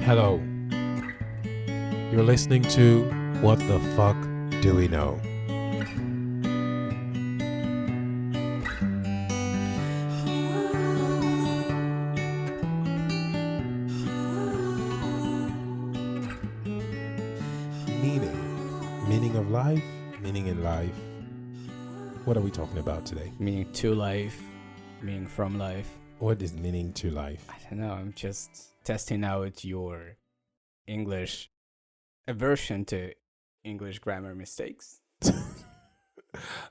Hello. You're listening to What the Fuck Do We Know? Meaning of life, meaning in life. What are we talking about today? Meaning to life, meaning from life. What is meaning to life? I don't know, I'm just testing out your English aversion to English grammar mistakes.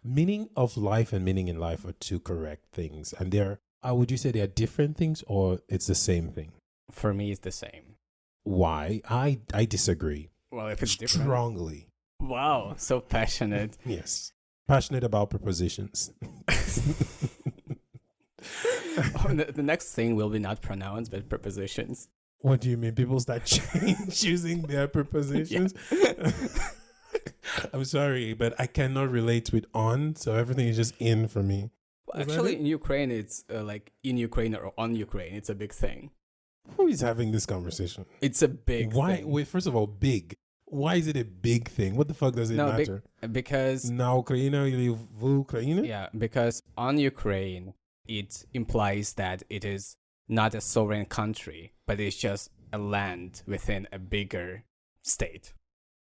Meaning of life and meaning in life are two correct things. And would you say they're different things or it's the same thing? For me, it's the same. Why? I disagree. Well, if it's different. Strongly. Wow, so passionate. Yes. Passionate about prepositions. The next thing will be not pronouns, but prepositions. What do you mean? People start choosing their prepositions? I'm sorry, but I cannot relate with on, so everything is just in for me. Well, actually, in Ukraine, it's like in Ukraine or on Ukraine. It's a big thing. Who is having this conversation? It's a big thing. Wait, first of all, big. Why is it a big thing? What the fuck does it matter? Because... Na Ukraina ili v Ukraine? Yeah, because on Ukraine, it implies that it is not a sovereign country, but it's just a land within a bigger state,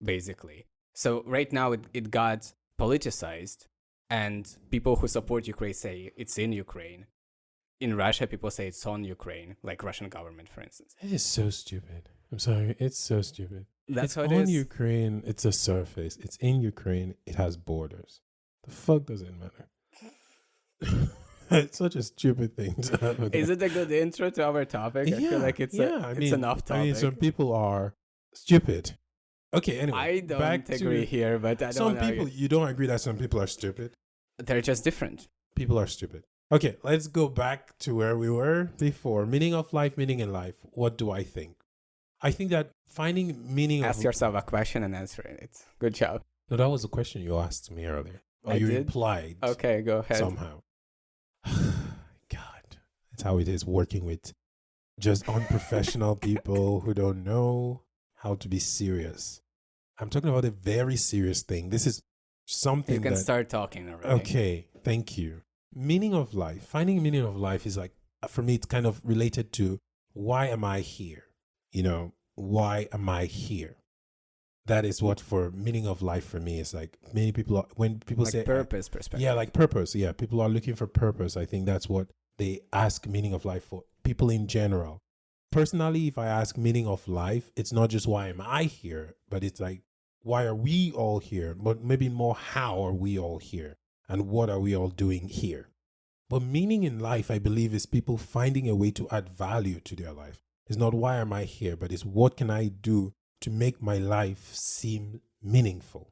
basically. So right now it got politicized, and people who support Ukraine say it's in Ukraine. In Russia, people say it's on Ukraine, like Russian government, for instance. It is so stupid. I'm sorry, it's so stupid. That's how it's it on is. Ukraine, it's a surface. It's in Ukraine, it has borders. The fuck does it matter? It's such a stupid thing to have. Is it a good intro to our topic? I feel like it's enough topic. I mean, some people are stupid. Okay, anyway. I don't agree here, but I don't some know. People, you don't agree that some people are stupid? They're just different. People are stupid. Okay, let's go back to where we were before. Meaning of life, meaning in life. What do I think? I think that finding meaning Ask yourself a question and answering it. Good job. No, that was a question you asked me earlier. Or you implied. Okay, go ahead. Somehow. God, that's how it is working with just unprofessional people who don't know how to be serious. I'm talking about a very serious thing. This is something you can start talking already. Okay, thank you. Meaning of life. Finding meaning of life is like, for me, it's kind of related to why am I here? You know, why am I here? That is what for meaning of life for me is like many people are, when people like say purpose perspective. Yeah, like purpose. Yeah, people are looking for purpose. I think that's what they ask meaning of life for. People in general. Personally, if I ask meaning of life, it's not just why am I here, but it's like why are we all here? But maybe more how are we all here? And what are we all doing here? But meaning in life, I believe, is people finding a way to add value to their life. It's not why am I here, but it's what can I do to make my life seem meaningful.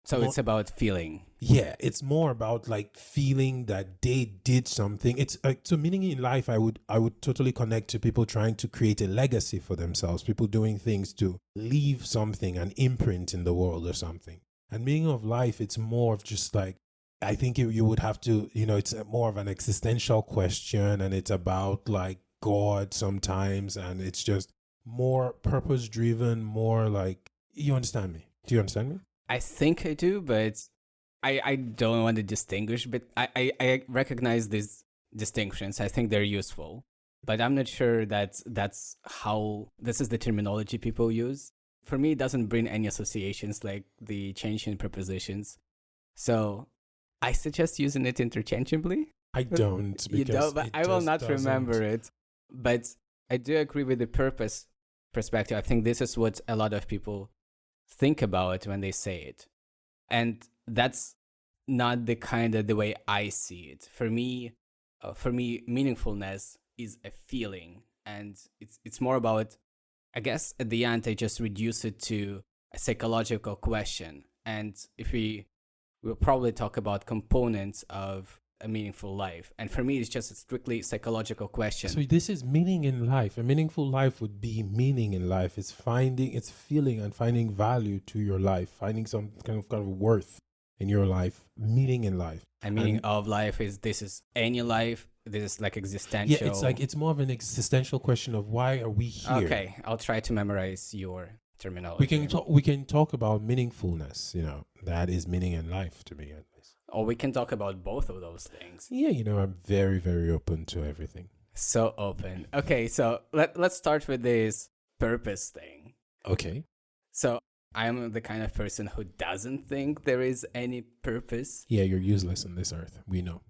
So it's about feeling. Yeah, it's more about like feeling that they did something. It's so meaning in life, I would totally connect to people trying to create a legacy for themselves, people doing things to leave something, an imprint in the world or something. And meaning of life, it's more of just like, I think you would have to, it's more of an existential question, and it's about like God sometimes, and it's just more purpose driven, more like, you understand me? Do you understand me? I think I do, but I don't want to distinguish, but I recognize these distinctions. I think they're useful, but I'm not sure that this is the terminology people use. For me, it doesn't bring any associations like the change in prepositions. So I suggest using it interchangeably. I don't, because you don't, but I will not remember it. But I do agree with the purpose perspective. I think this is what a lot of people think about when they say it. And that's not the way I see it. For me, meaningfulness is a feeling. And it's more about, I guess at the end, I just reduce it to a psychological question. And if we'll probably talk about components of a meaningful life. And for me, it's just a strictly psychological question. So this is meaning in life. A meaningful life would be meaning in life. It's feeling and finding value to your life, finding some kind of worth in your life, meaning in life. And meaning of life is, this is any life, this is like existential. Yeah, it's more of an existential question of why are we here. Okay, I'll try to memorize your terminology. We can talk about meaningfulness. That is meaning in life to me, at least. Or we can talk about both of those things. Yeah, I'm very, very open to everything. So open. Okay, so let's start with this purpose thing. Okay. So I'm the kind of person who doesn't think there is any purpose. Yeah, you're useless on this earth. We know.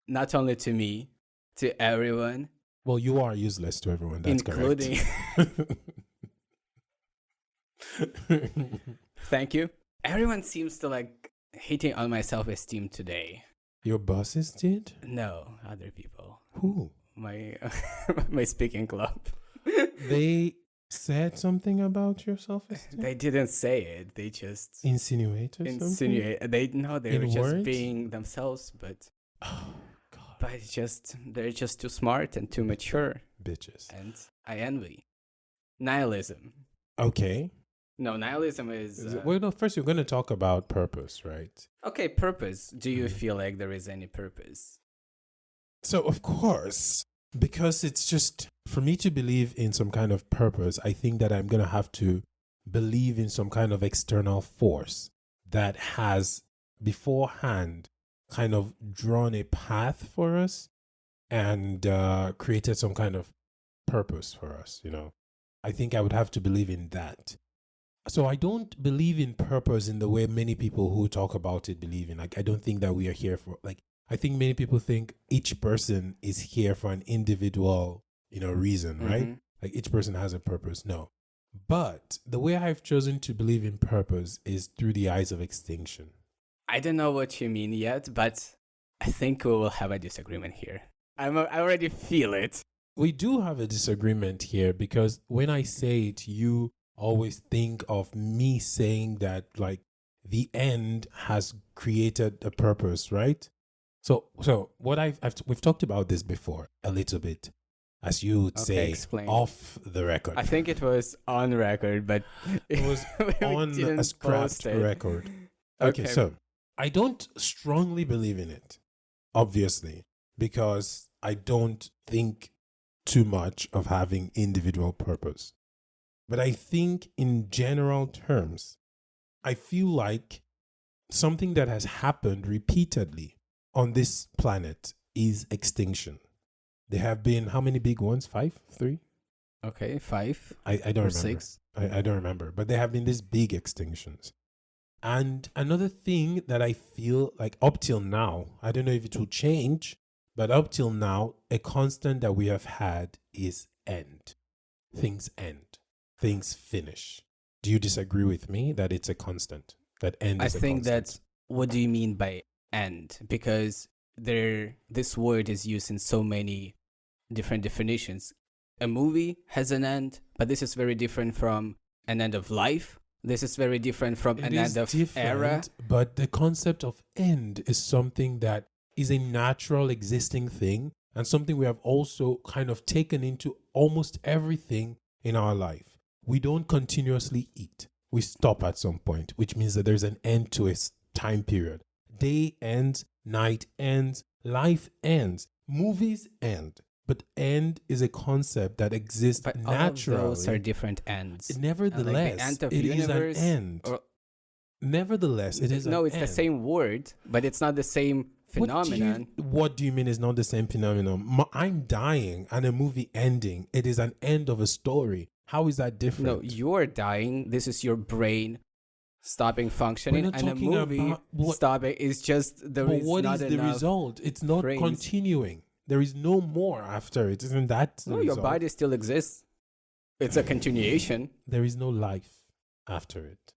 Not only to me, to everyone. Well, you are useless to everyone. That's including correct. Thank you. Everyone seems to like hitting on my self-esteem today. Your bosses did? No, other people. Who? My my speaking club. They said something about your self-esteem? They didn't say it. They just insinuated something? They were just words? being themselves, but Oh, God. but they're just too smart and too mature. Bitches. And I envy. Nihilism. Okay. No, nihilism is... Well, no, first you're going to talk about purpose, right? Okay, purpose. Do you feel like there is any purpose? So, of course, because it's just, for me to believe in some kind of purpose, I think that I'm going to have to believe in some kind of external force that has beforehand kind of drawn a path for us and created some kind of purpose for us, I think I would have to believe in that. So I don't believe in purpose in the way many people who talk about it believe in. Like, I don't think that we are here for, I think many people think each person is here for an individual, reason, right? Mm-hmm. Like each person has a purpose. No. But the way I've chosen to believe in purpose is through the eyes of extinction. I don't know what you mean yet, but I think we will have a disagreement here. I already feel it. We do have a disagreement here because when I say it, you always think of me saying that like the end has created a purpose, right? So what we've talked about this before a little bit, as you would say, explain. Off the record. I think it was on record, but it was on a scrapped record. Okay, so I don't strongly believe in it, obviously, because I don't think too much of having individual purpose. But I think in general terms, I feel like something that has happened repeatedly on this planet is extinction. There have been how many big ones? 5? 3? Okay, 5. I don't remember. 6. I don't remember. But there have been these big extinctions. And another thing that I feel like up till now, I don't know if it will change, but up till now, a constant that we have had is end. Things end. Things finish. Do you disagree with me that it's a constant? That end is a constant? I think that, what do you mean by end? Because this word is used in so many different definitions. A movie has an end, but this is very different from an end of life. This is very different from an end of era. But the concept of end is something that is a natural existing thing and something we have also kind of taken into almost everything in our life. We don't continuously eat. We stop at some point, which means that there's an end to a time period. Day ends, night ends, life ends, movies end. But end is a concept that exists naturally. All of those are different ends. Nevertheless, like the end of it universe, is an end. Nevertheless, it is no, an it's end. the same word, but it's not the same phenomenon. What do you mean it's not the same phenomenon? I'm dying and a movie ending. It is an end of a story. How is that different? No, you're dying. This is your brain stopping functioning, and a movie stopping is just there is what not is the enough result? It's not frames. Continuing. There is no more after it. Isn't that the result? Your body still exists. It's a continuation. There is no life after it.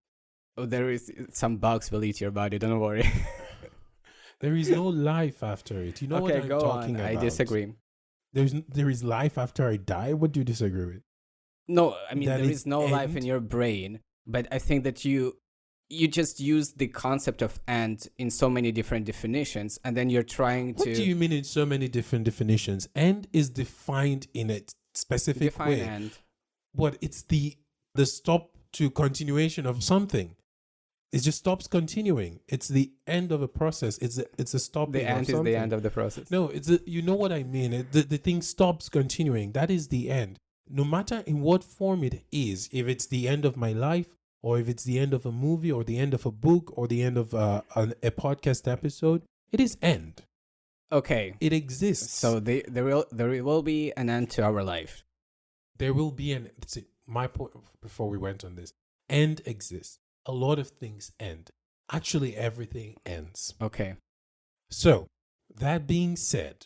Oh, there is some bugs will eat your body. Don't worry. There is no life after it. You know what I'm talking about? I disagree. There is life after I die. What do you disagree with? No, I mean, there is no life in your brain, but I think that you just use the concept of end in so many different definitions, and then you're trying to... What do you mean in so many different definitions? End is defined in a specific way. End. What? It's the stop to continuation of something. It just stops continuing. It's the end of a process. It's a stopping The end of something. is the end of the process. No, you know what I mean. The thing stops continuing. That is the end. No matter in what form it is, if it's the end of my life, or if it's the end of a movie, or the end of a book, or the end of a podcast episode, it is end. Okay. It exists. So there will be an end to our life. There will be that's it. My point before we went on this. End exists. A lot of things end. Actually, everything ends. Okay. So, that being said,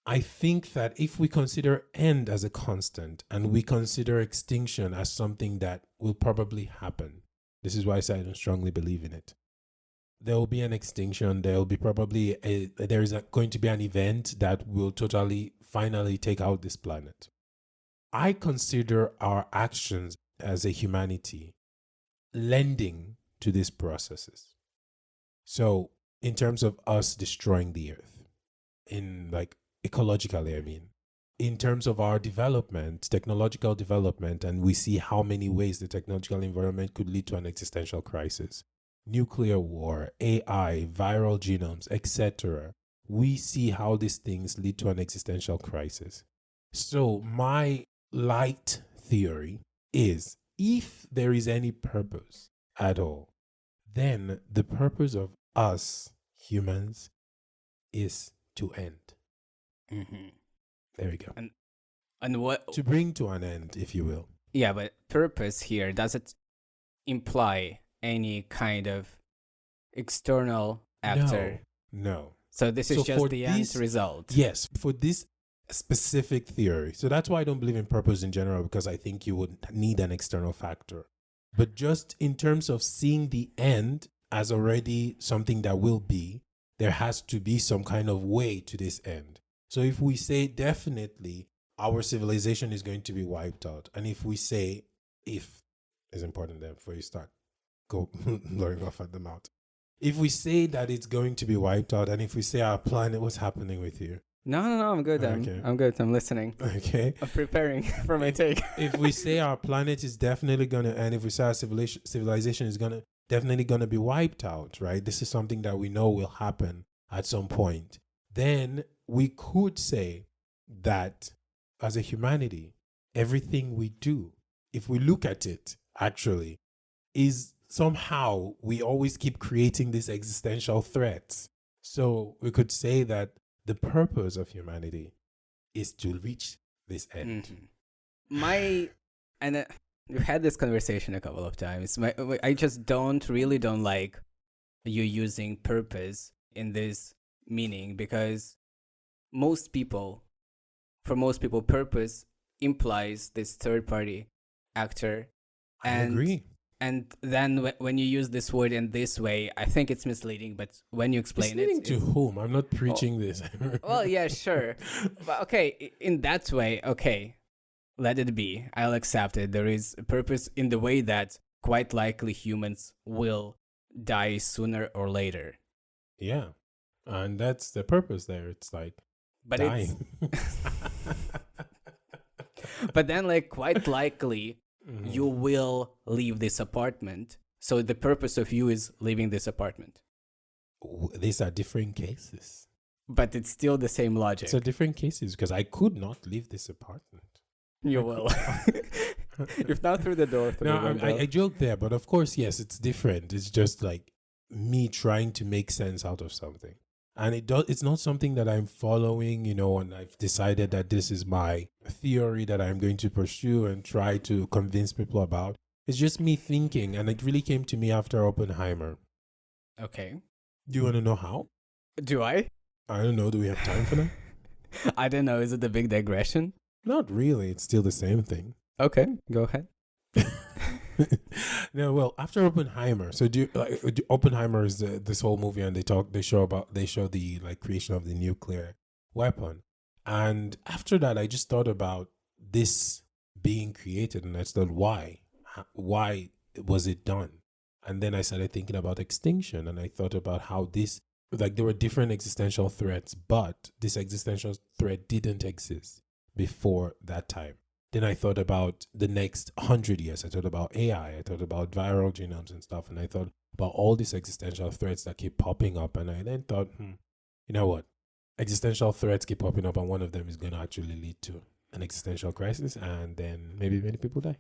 I think that if we consider end as a constant and we consider extinction as something that will probably happen, this is why I say I don't strongly believe in it. There will be an extinction. There will be going to be an event that will totally, finally take out this planet. I consider our actions as a humanity lending to these processes. So, in terms of us destroying the earth, in ecologically, I mean, in terms of our development, technological development, and we see how many ways the technological environment could lead to an existential crisis. Nuclear war, AI, viral genomes, etc. We see how these things lead to an existential crisis. So my light theory is, if there is any purpose at all, then the purpose of us humans is to end. Mm-hmm. There we go. And what? To bring to an end, if you will. Yeah, but purpose here, does it imply any kind of external actor? No. So this is just the end result. Yes, for this specific theory. So that's why I don't believe in purpose in general, because I think you would need an external factor. But just in terms of seeing the end as already something that will be, there has to be some kind of way to this end. So if we say definitely our civilization is going to be wiped out, and if we say, if is important there before you start go blowing off at the mouth. If we say that it's going to be wiped out, and if we say our planet, what's happening with you? No, I'm good. Okay. I'm good. I'm listening. Okay. I'm preparing for my take. If we say our planet is definitely going to end, if we say our civilization is definitely going to be wiped out, right? This is something that we know will happen at some point. Then we could say that as a humanity, everything we do, if we look at it, actually, is somehow we always keep creating these existential threats. So we could say that the purpose of humanity is to reach this end. Mm-hmm. We've had this conversation a couple of times. I just don't like you using purpose in this meaning, because for most people, purpose implies this third party actor. I agree. And then when you use this word in this way, I think it's misleading. But when you explain misleading to whom? I'm not preaching this. Well, yeah, sure. But okay, in that way, okay, let it be. I'll accept it. There is a purpose in the way that quite likely humans will die sooner or later. Yeah. And that's the purpose there. It's like dying. But then, quite likely, mm-hmm. you will leave this apartment. So the purpose of you is leaving this apartment. These are different cases. But it's still the same logic. So different cases, because I could not leave this apartment. You will. If not through the door. I joke there, but of course, yes, it's different. It's just like me trying to make sense out of something. And it's not something that I'm following, and I've decided that this is my theory that I'm going to pursue and try to convince people about. It's just me thinking, and it really came to me after Oppenheimer. Okay. Do you want to know how? Do I? I don't know. Do we have time for that? I don't know. Is it a big digression? Not really. It's still the same thing. Okay, go ahead. No, well, after Oppenheimer, so Oppenheimer is this whole movie, and they show the creation of the nuclear weapon, and after that, I just thought about this being created, and I thought, why was it done? And then I started thinking about extinction, and I thought about how there were different existential threats, but this existential threat didn't exist before that time. Then I thought about the next 100 years. I thought about AI. I thought about viral genomes and stuff. And I thought, about all these existential threats that keep popping up. And I then thought, you know what? Existential threats keep popping up, and one of them is going to actually lead to an existential crisis, and then maybe many people die.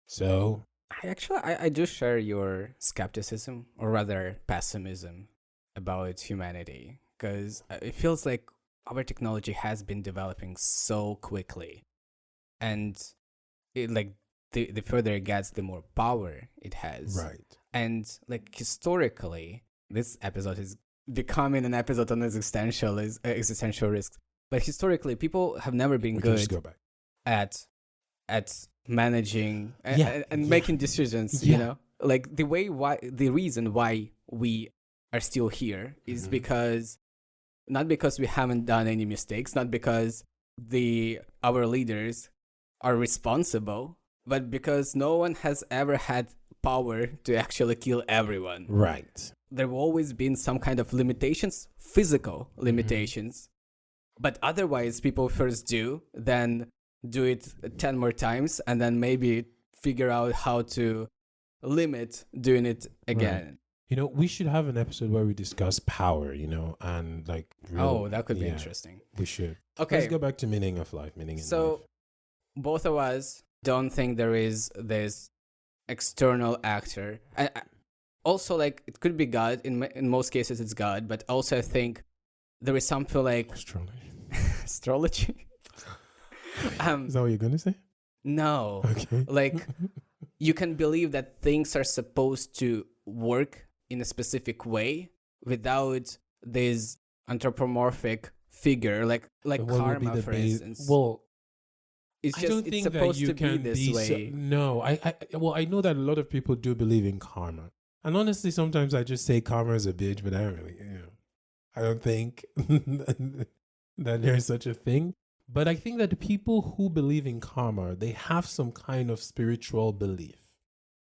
So I do share your skepticism, or rather pessimism, about humanity, because it feels like our technology has been developing so quickly, and the further it gets, the more power it has. Right. And like historically, this episode is becoming an episode on existential risks. But historically, people have never been good at managing and making decisions. You know, like the reason why we are still here is because not because we haven't done any mistakes, not because our leaders are responsible, but because no one has ever had power to actually kill everyone. Right. There have always been some kind of limitations, physical limitations, but otherwise people first then do it 10 more times, and then maybe figure out how to limit doing it again. Right. You know, we should have an episode where we discuss power, you know, and like... that could be interesting. We should. Okay. Let's go back to meaning of life, So, both of us don't think there is this external actor. Also, like, it could be God. In most cases, it's God. But also, I think there is something like... Astrology? Is that what you're going to say? No. Okay. Like, you can believe that things are supposed to work in a specific way without this anthropomorphic figure, like karma, for instance. Well, it's I don't think supposed that you to can be this way. No, I know that a lot of people do believe in karma. And honestly, sometimes I just say karma is a bitch, but I don't really, I don't think that there's such a thing. But I think that the people who believe in karma, they have some kind of spiritual belief.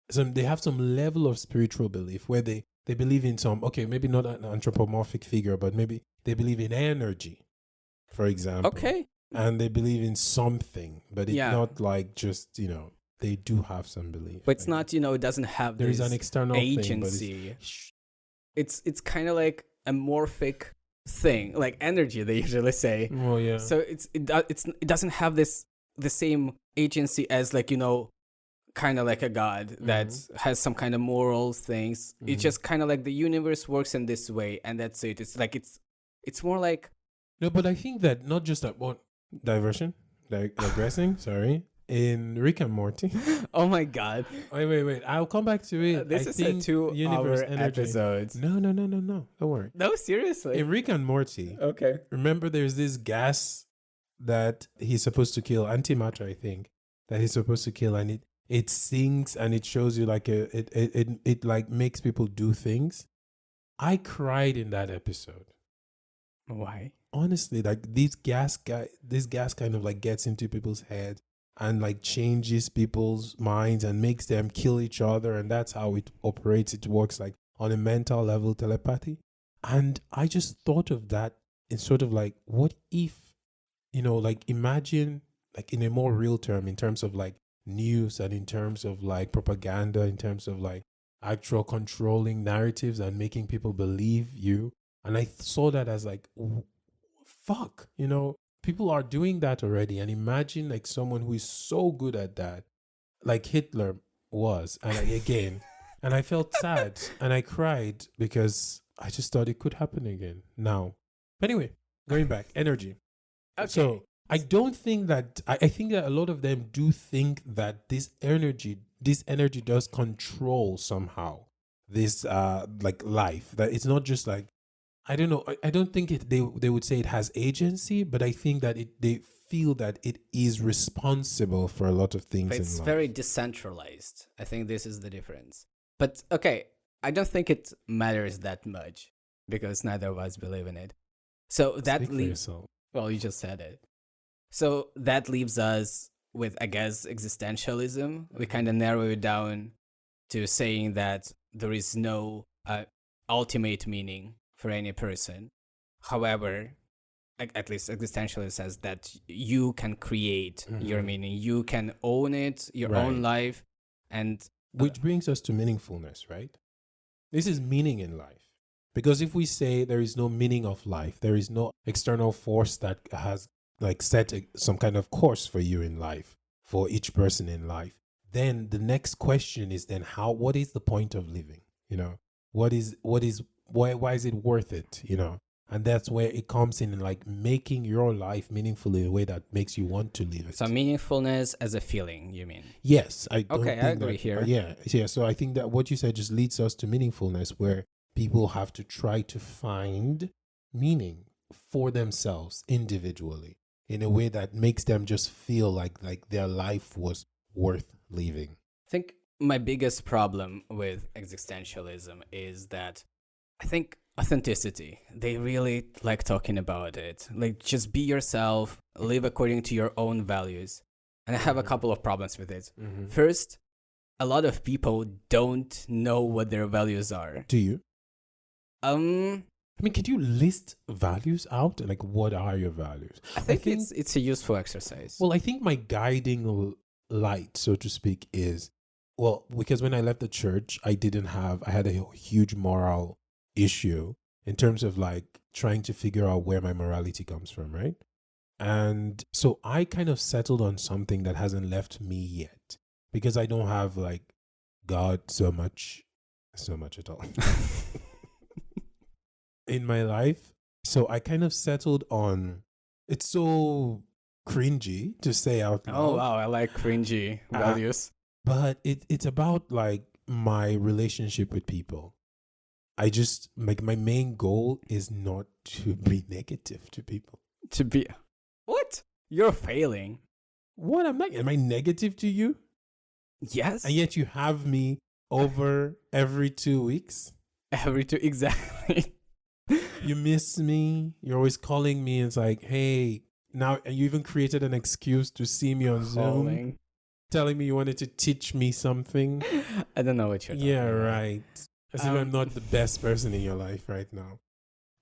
They have some level of spiritual belief where they believe in some, okay, maybe not an anthropomorphic figure, but maybe they believe in energy, for example. Okay. And they believe in something, but it's not like just, they do have some belief. But it's not, it doesn't have there is an external agency. It's kind of like a morphic thing, like energy, they usually say. Oh, yeah. So it doesn't have the same agency as, like, kind of like a god that has some kind of moral things. It's just kind of like the universe works in this way, and that's it. It's like it's more like... No, but I think that not just that one diversion, digressing, sorry, in Rick and Morty. Oh my god. Wait. I'll come back to it. This is a 2-hour episode. No. Don't worry. No, seriously. In Rick and Morty, okay. Remember there's this gas that he's supposed to kill, antimatter, I think, that he's supposed to kill, and it sinks and it shows you like it like makes people do things. I cried in that episode. Why? Honestly, like this gas kind of like gets into people's heads and like changes people's minds and makes them kill each other, and that's how it operates. It works like on a mental level, telepathy. And I just thought of that in sort of like, what if, like imagine like in a more real term, in terms of like news and in terms of like propaganda, in terms of like actual controlling narratives and making people believe you. And I saw that as like, fuck, people are doing that already. And imagine like someone who is so good at that, like Hitler was. And and I felt sad and I cried because I just thought it could happen again now. But anyway, going back, energy. Okay. So I don't think that, I think that a lot of them do think that this energy does control somehow this like life, that it's not just like, I don't know, I don't think they would say it has agency, but I think that they feel that it is responsible for a lot of things in life. It's very decentralized. I think this is the difference. But okay, I don't think it matters that much because neither of us believe in it. So that leaves... Well, you just said it. So that leaves us with, I guess, existentialism. We kind of narrow it down to saying that there is no ultimate meaning for any person. However, at least existentialism says that you can create your meaning. You can own it, your own life. And which brings us to meaningfulness, right? This is meaning in life. Because if we say there is no meaning of life, there is no external force that has like set some kind of course for you in life, for each person in life, then the next question is then what is the point of living? Why is it worth it? And that's where it comes in, like making your life meaningful in a way that makes you want to live it. So meaningfulness as a feeling, you mean? Yes. I agree here. Yeah. So I think that what you said just leads us to meaningfulness, where people have to try to find meaning for themselves individually in a way that makes them just feel like their life was worth living. I think my biggest problem with existentialism is that I think authenticity, they really like talking about it. Like, just be yourself, live according to your own values. And I have a couple of problems with it. First, a lot of people don't know what their values are. Do you? I mean, could you list values out? Like, what are your values? I think it's a useful exercise. Well, I think my guiding light, so to speak, is, well, because when I left the church, I had a huge moral issue in terms of like trying to figure out where my morality comes from, right? And so I kind of settled on something that hasn't left me yet, because I don't have like God so much at all in my life. So I kind of settled on, it's so cringy to say out loud. Oh wow, I like cringy values. But it's about like my relationship with people. I just, like, my main goal is not to be negative to people. What? You're failing. What? Am I negative to you? Yes. And yet you have me over every 2 weeks? Exactly. You miss me. You're always calling me. It's like, hey, now you even created an excuse to see me on Zoom, telling me you wanted to teach me something. I don't know what you're talking about. Yeah, right. As if I'm not the best person in your life right now.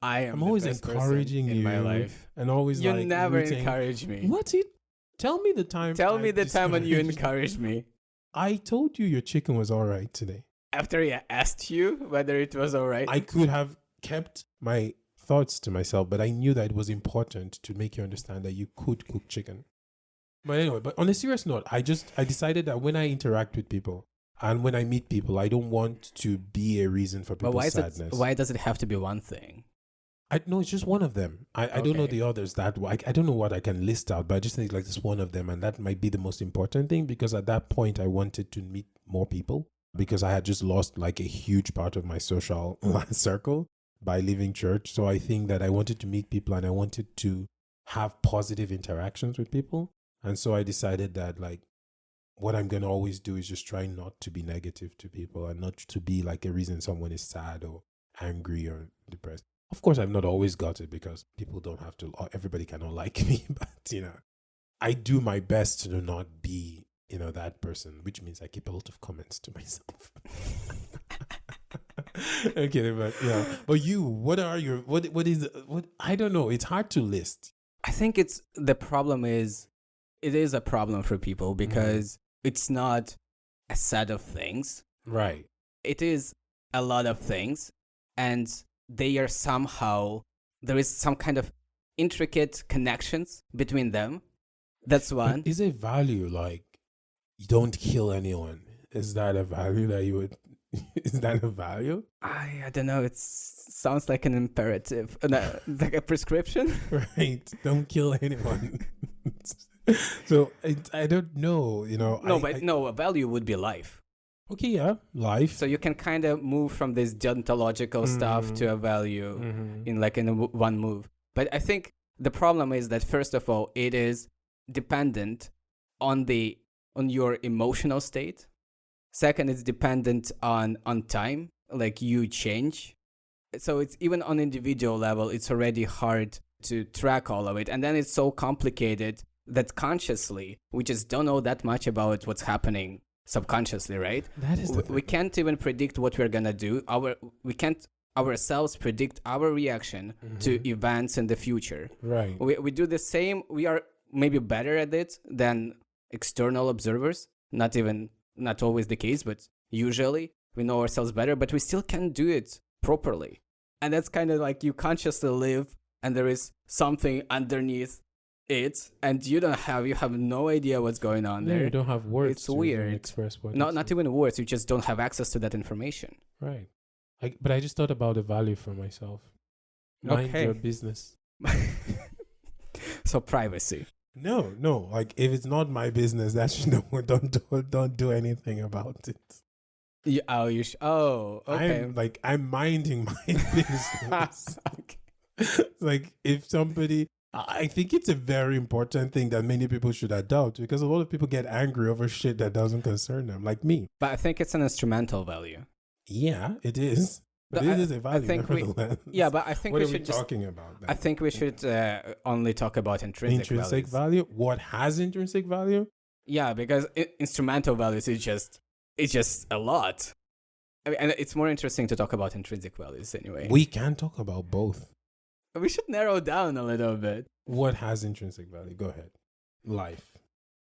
I'm always encouraging you in my life, and always you like never encourage me. What? Tell me the time. Tell me the time when you encouraged me. I told you your chicken was all right today. After I asked you whether it was all right, I could have kept my thoughts to myself, but I knew that it was important to make you understand that you could cook chicken. But anyway, but on a serious note, I decided that when I interact with people, and when I meet people, I don't want to be a reason for people's sadness. Why does it have to be one thing? No, it's just one of them. I don't know the others that way. I don't know what I can list out, but I just think like this one of them, and that might be the most important thing, because at that point I wanted to meet more people, because I had just lost like a huge part of my social circle by leaving church. So I think that I wanted to meet people and I wanted to have positive interactions with people. And so I decided that like, what I'm going to always do is just try not to be negative to people and not to be like a reason someone is sad or angry or depressed. Of course, I've not always got it, because people don't have to, everybody cannot like me, but I do my best to not be, that person, which means I keep a lot of comments to myself. Okay, but you, what I don't know. It's hard to list. I think it is a problem for people, because it's not a set of things. Right. It is a lot of things, and they are there is some kind of intricate connections between them. That's one. But is a value like, you don't kill anyone? Is that a value that you would, is that a value? I don't know. It sounds like an imperative, like a prescription. Right. Don't kill anyone. So I don't know, No, a value would be life. Okay, yeah, life. So you can kind of move from this deontological stuff to a value in one move. But I think the problem is that, first of all, it is dependent on your emotional state. Second, it's dependent on time, like you change. So it's even on individual level, it's already hard to track all of it. And then it's so complicated that consciously, we just don't know that much about what's happening subconsciously, right? That is we can't even predict what we're gonna do. We can't ourselves predict our reaction to events in the future. Right. We do the same. We are maybe better at it than external observers. Not always the case, but usually. we know ourselves better, but we still can't do it properly. And that's kind of like you consciously live and there is something underneath it, and you have no idea what's going on there. You don't have words. It's weird. Express what not even words. You just don't have access to that information. Right. But I just thought about the value for myself. Mind your business. So privacy. No. Like if it's not my business, don't do anything about it. Okay. I'm minding my business. Okay. Like if somebody, I think it's a very important thing that many people should adopt, because a lot of people get angry over shit that doesn't concern them, like me. But I think it's an instrumental value. Yeah, it is. But it is a value, nevertheless. But I think what we are should we talking about? Then? I think we should only talk about intrinsic value. What has intrinsic value? Yeah, because instrumental values is just a lot. I mean, and it's more interesting to talk about intrinsic values anyway. We can talk about both. We should narrow down a little bit. What has intrinsic value? Go ahead. Life.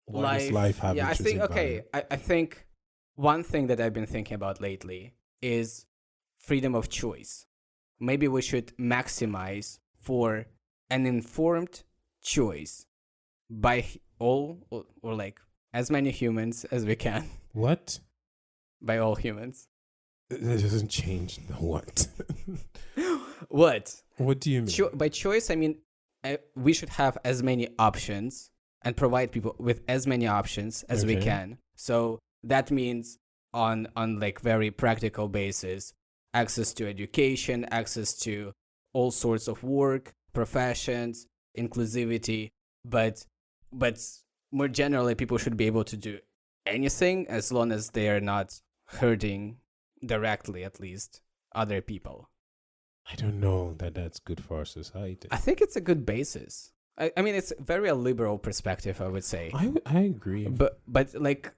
Why does life have intrinsic value? I think one thing that I've been thinking about lately is freedom of choice. Maybe we should maximize for an informed choice by all or like as many humans as we can. What? By all humans. It doesn't change the what. What? What do you mean? By choice, I mean we should have as many options and provide people with as many options as we can. So that means on like very practical basis, access to education, access to all sorts of work, professions, inclusivity, but more generally, people should be able to do anything as long as they are not hurting directly, at least, other people. I don't know that that's good for our society. I think it's a good basis. I mean, it's very a liberal perspective, I would say. I agree. But like,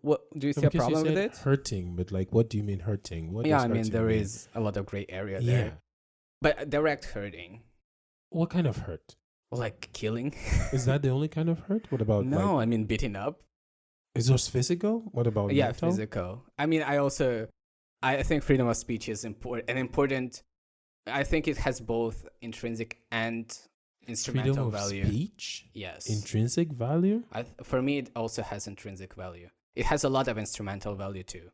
what do you see a problem with it? Hurting, but like, what do you mean hurting? What I mean, there is a lot of gray area there. Yeah. But direct hurting. What kind of hurt? Like killing. Is that the only kind of hurt? What about I mean, beating up. Is those physical? What about mental? Physical. I mean, I think freedom of speech is important. I think it has both intrinsic and instrumental value. Freedom of speech? Yes. Intrinsic value? For me, it also has intrinsic value. It has a lot of instrumental value too.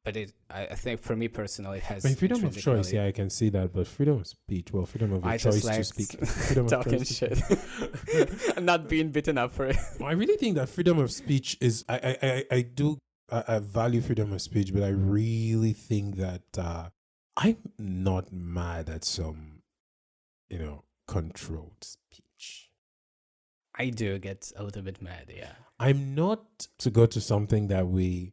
But I think for me personally, it has freedom of choice, value. I can see that. But freedom of speech, freedom of your choice to speak. Freedom talking of shit. And not being beaten up for it. I really think that freedom of speech is, I value freedom of speech, but I really think that I'm not mad at some, controlled speech. I do get a little bit mad, yeah. I'm not, to go to something that we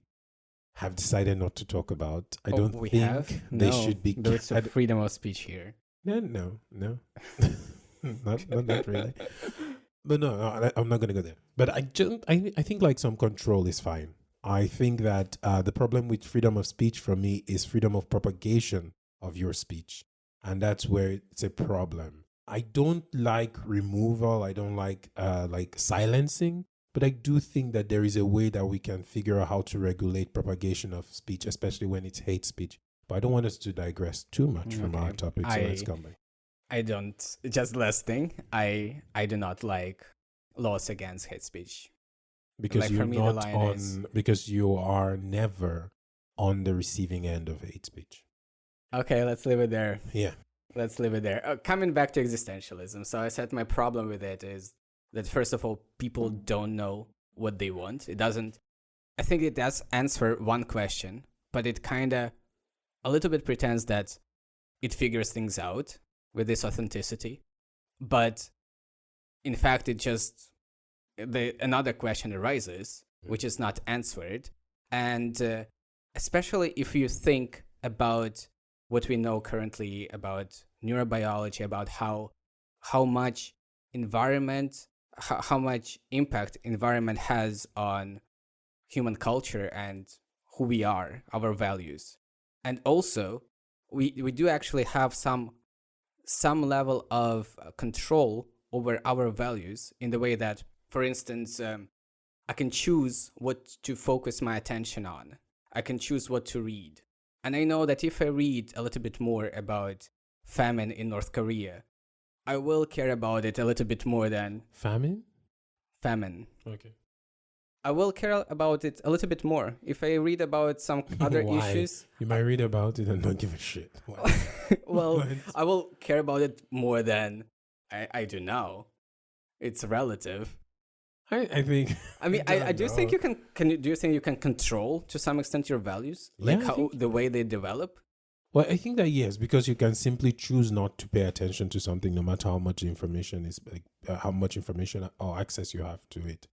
have decided not to talk about. I don't think they should be. There's a freedom of speech here. No. not really. But no, I'm not going to go there. But I think like some control is fine. I think that the problem with freedom of speech for me is freedom of propagation of your speech. And that's where it's a problem. I don't like removal. I don't like silencing. But I do think that there is a way that we can figure out how to regulate propagation of speech, especially when it's hate speech. But I don't want us to digress too much from our topic, so let's come back. I don't. Just last thing, I do not like laws against hate speech. Because because you are never on the receiving end of hate speech. Okay, let's leave it there. Yeah. Let's leave it there. Coming back to existentialism. So I said my problem with it is that first of all, people don't know what they want. I think it does answer one question, but it kind of a little bit pretends that it figures things out with this authenticity. But in fact, another question arises, which is not answered. And especially if you think about what we know currently about neurobiology, about how much environment, how much impact environment has on human culture and who we are, our values. And also, we do actually have some level of control over our values in the way that, for instance, I can choose what to focus my attention on. I can choose what to read. And I know that if I read a little bit more about famine in North Korea, I will care about it a little bit more than famine. Okay. I will care about it a little bit more if I read about some other issues. You might read about it and not give a shit. Well, I will care about it more than I do now. It's relative. I think. I mean, I do think you can. Do you think you can control to some extent your values, like the way they develop? Well, I think that yes, because you can simply choose not to pay attention to something, no matter how much information is, how much information or access you have to it.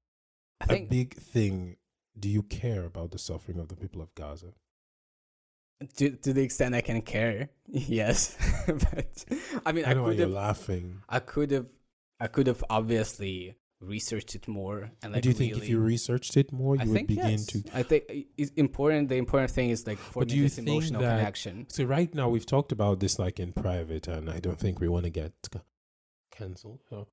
I think a big thing. Do you care about the suffering of the people of Gaza? To the extent I can care, yes. But I mean, I know why you're laughing. I could have obviously researched it more, and like. Do you think if you researched it more, you would begin to? I think it's important. The important thing is like forming this emotional connection. So right now we've talked about this like in private, and I don't think we want to get cancelled. So.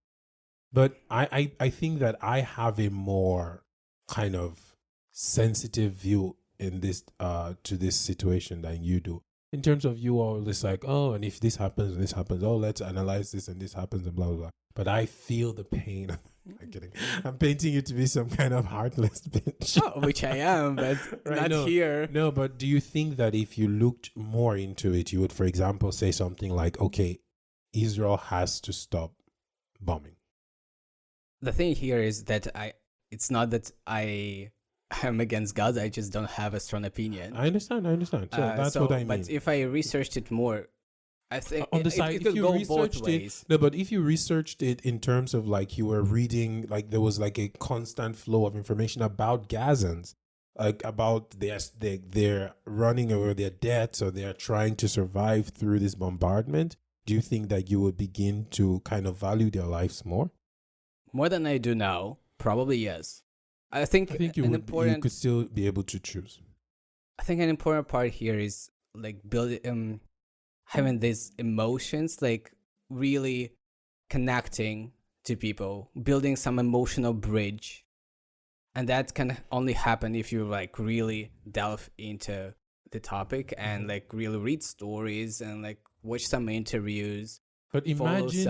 But I think that I have a more kind of sensitive view in this to this situation than you do. In terms of you all just like, oh, and if this happens and this happens, oh, let's analyze this and this happens and blah blah blah. But I feel the pain. I'm kidding. I'm painting you to be some kind of heartless bitch. Oh, which I am, but right, not here. No, but do you think that if you looked more into it, you would, for example, say something like, okay, Israel has to stop bombing? The thing here is that it's not that I am against Gaza, I just don't have a strong opinion. I understand. So that's what I mean. But if I researched it more, I think on the side, it could go both ways. No, but if you researched it in terms of like you were reading, like there was like a constant flow of information about Gazans, like about they're running over their debts or they're trying to survive through this bombardment, do you think that you would begin to kind of value their lives more? More than I do now, probably yes. I think you could still be able to choose. I think an important part here is like building, having these emotions, like really connecting to people, building some emotional bridge, and that can only happen if you like really delve into the topic and like really read stories and like watch some interviews. But imagine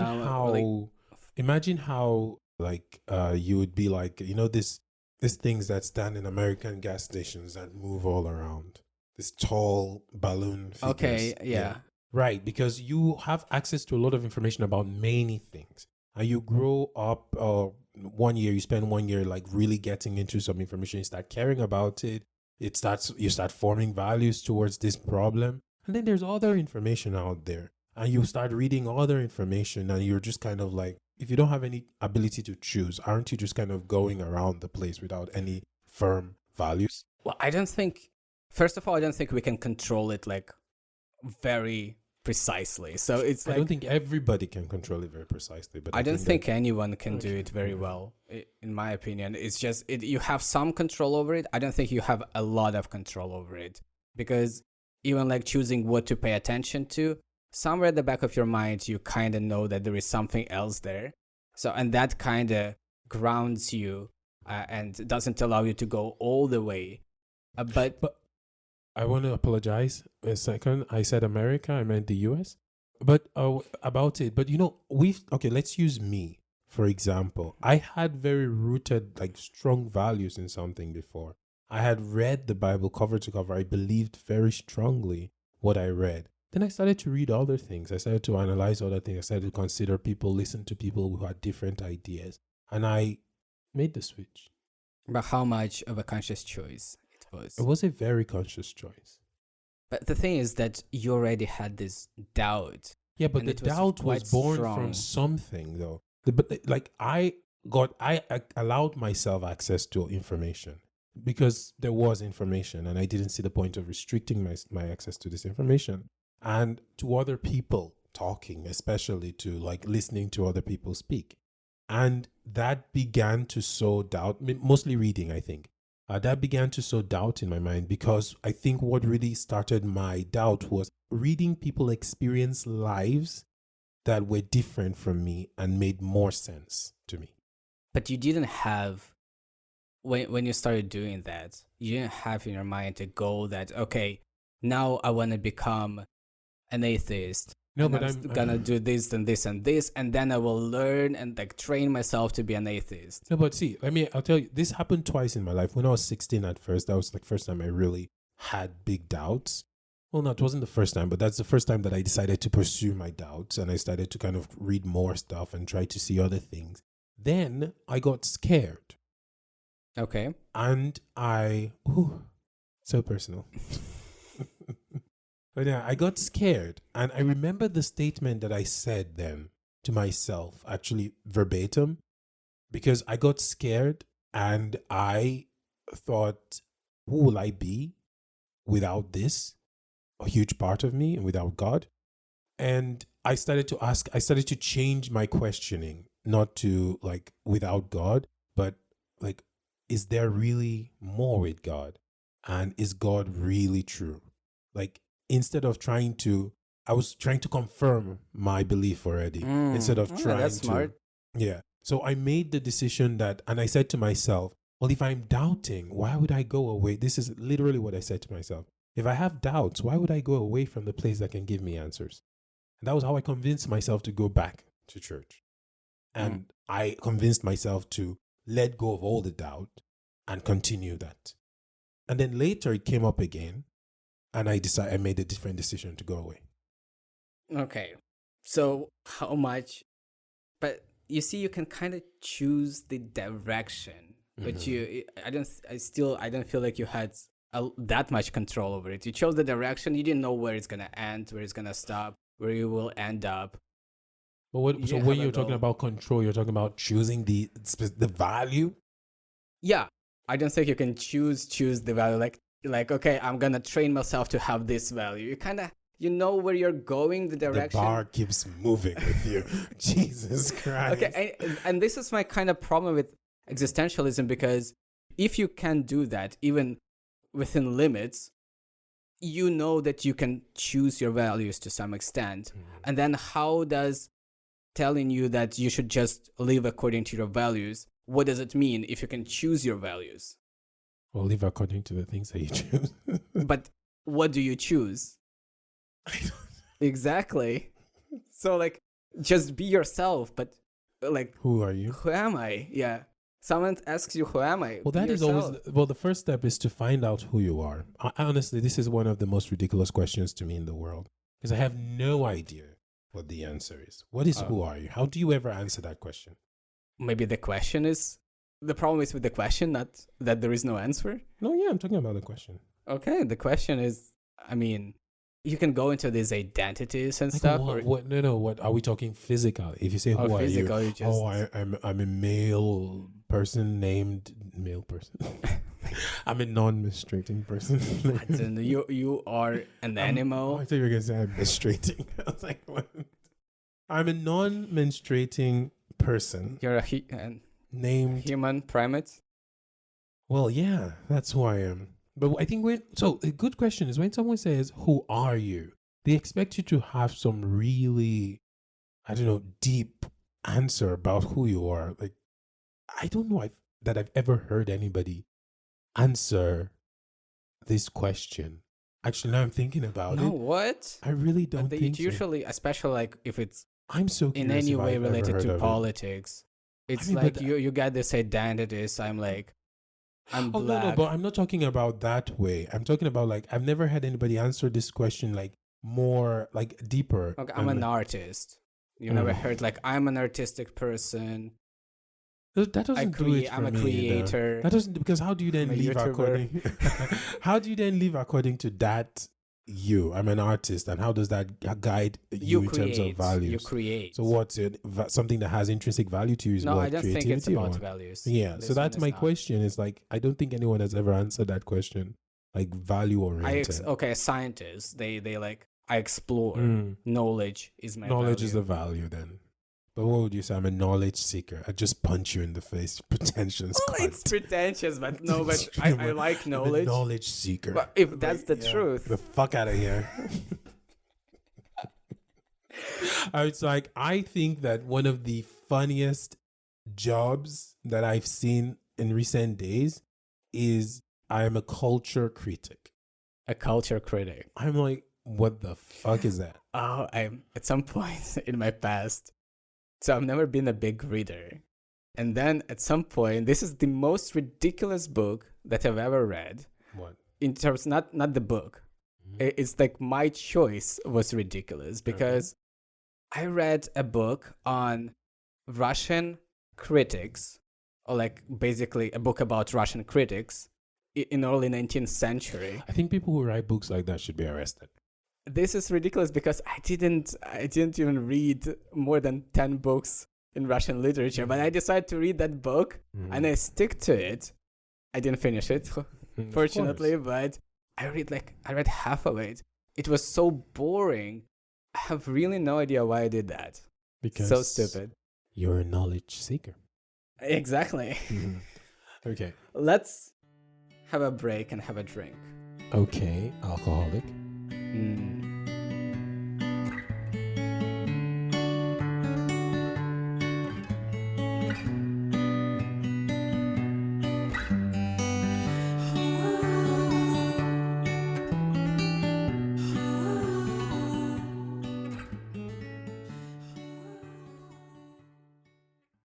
how like you would be like, you know, these things that stand in American gas stations that move all around, this tall balloon figures. Okay, yeah. Right, because you have access to a lot of information about many things, and you grow up 1 year, you spend 1 year like really getting into some information, you start caring about it, you start forming values towards this problem, and then there's other information out there, and you start reading other information, and you're just kind of like, if you don't have any ability to choose, aren't you just kind of going around the place without any firm values? Well, first of all, I don't think we can control it like very precisely. So it's I don't think everybody can control it very precisely, but I don't think anyone can do it very well, in my opinion. It's just you have some control over it. I don't think you have a lot of control over it, because even like choosing what to pay attention to, somewhere at the back of your mind, you kind of know that there is something else there. So, and that kind of grounds you and doesn't allow you to go all the way. But I want to apologize a second. I said America, I meant the US. But about it. But you know, let's use me, for example. I had very rooted, like strong values in something before. I had read the Bible cover to cover. I believed very strongly what I read. Then I started to read other things. I started to analyze other things. I started to consider people, listen to people who had different ideas. And I made the switch. But how much of a conscious choice it was? It was a very conscious choice. But the thing is that you already had this doubt. Yeah, but the doubt was born from something, though. I allowed myself access to information because there was information, and I didn't see the point of restricting my access to this information. And to other people talking, especially to like listening to other people speak. And that began to sow doubt, mostly reading, I think. That began to sow doubt in my mind, because I think what really started my doubt was reading people experience lives that were different from me and made more sense to me. But you didn't have, when you started doing that, you didn't have in your mind a goal that, okay, now I want to become an atheist. No, And but I'm gonna do this and this and this, and then I will learn and like train myself to be an atheist. No, but see, I'll tell you, this happened twice in my life. When I was 16 at first, that was the first time I really had big doubts. Well, no, it wasn't the first time, but that's the first time that I decided to pursue my doubts and I started to kind of read more stuff and try to see other things. Then I got scared. Okay. And so personal. But yeah, I got scared. And I remember the statement that I said then to myself, actually verbatim, because I got scared and I thought, who will I be without this? A huge part of me and without God. And I started to change my questioning, not to like without God, but like, is there really more with God? And is God really true? Like, instead of I was trying to confirm my belief already instead of trying that's smart. Yeah. So I made the decision and I said to myself, well, if I'm doubting, why would I go away? This is literally what I said to myself. If I have doubts, why would I go away from the place that can give me answers? And that was how I convinced myself to go back to church. And I convinced myself to let go of all the doubt and continue that. And then later it came up again. And I made a different decision to go away. Okay. So how much? But you see, you can kind of choose the direction, but I don't feel like you had that much control over it. You chose the direction. You didn't know where it's gonna end, where it's gonna stop, where you will end up. But when you're talking about control, you're talking about choosing the value. Yeah, I don't think you can choose the value. Like, okay, I'm gonna train myself to have this value. You know where you're going, the direction. The bar keeps moving with you. Jesus Christ. Okay, and this is my kind of problem with existentialism, because if you can do that, even within limits, you know that you can choose your values to some extent. And then how does telling you that you should just live according to your values, what does it mean if you can choose your values? Well, live according to the things that you choose. But what do you choose? Exactly. So, like, just be yourself, but, like... Who are you? Who am I? Yeah. Someone asks you, who am I? Well, that is always... Well, the first step is to find out who you are. Honestly, this is one of the most ridiculous questions to me in the world. Because I have no idea what the answer is. What is who are you? How do you ever answer that question? Maybe the question is... The problem is with the question, not that there is no answer. No, yeah, I'm talking about the question. Okay, the question is, I mean, you can go into these identities and stuff. What are we talking physical? If you say who are physical, you? I'm a male person named male person. I'm a non-menstruating person. I don't know. You are an animal. I thought you were gonna say I'm menstruating. I was like, what? I'm a non-menstruating person. You're named human primate. Well, yeah, that's who I am. But I think a good question is when someone says, who are you? They expect you to have some really, I don't know, deep answer about who you are. Like, I don't know that I've ever heard anybody answer this question. Actually, now I'm thinking about it. No, what? I really don't think usually, especially like if it's I'm so in any way related to politics. It's like you get this identities. I'm black. No, but I'm not talking about that way. I'm talking about like I've never had anybody answer this question like more like deeper. Okay, I'm an artist. You never heard like I'm an artistic person. That doesn't do it for I'm a me creator. Either. That doesn't, because how do you then live according? How do you then live according to that? I'm an artist, and how does that guide you in terms of values? You create. So what's it? Something that has intrinsic value to you is I don't think it's about values. Yeah, so that's my question. Is like I don't think anyone has ever answered that question, like value oriented. Scientists they like I explore. Knowledge is my knowledge value. Is the value then. But what would you say? I'm a knowledge seeker. I just punch you in the face. Pretentious. It's pretentious, but no, but I like knowledge. I'm a knowledge seeker. But if that's the truth. The fuck out of here. It's like, I think that one of the funniest jobs that I've seen in recent days is I am a culture critic. a culture critic. I'm like, what the fuck is that? I'm at some point in my past. So I've never been a big reader. And then at some point, this is the most ridiculous book that I've ever read. What? In terms, not the book. It's like my choice was ridiculous because I read a book on Russian critics, or like basically a book about Russian critics in early 19th century. I think people who write books like that should be arrested. This is ridiculous because I didn't even read more than 10 books in Russian literature, but I decided to read that book and I stick to it. I didn't finish it, fortunately, but I read half of it. It was so boring. I have really no idea why I did that. Because so stupid. You're a knowledge seeker. Exactly. Okay. Let's have a break and have a drink. Okay, alcoholic.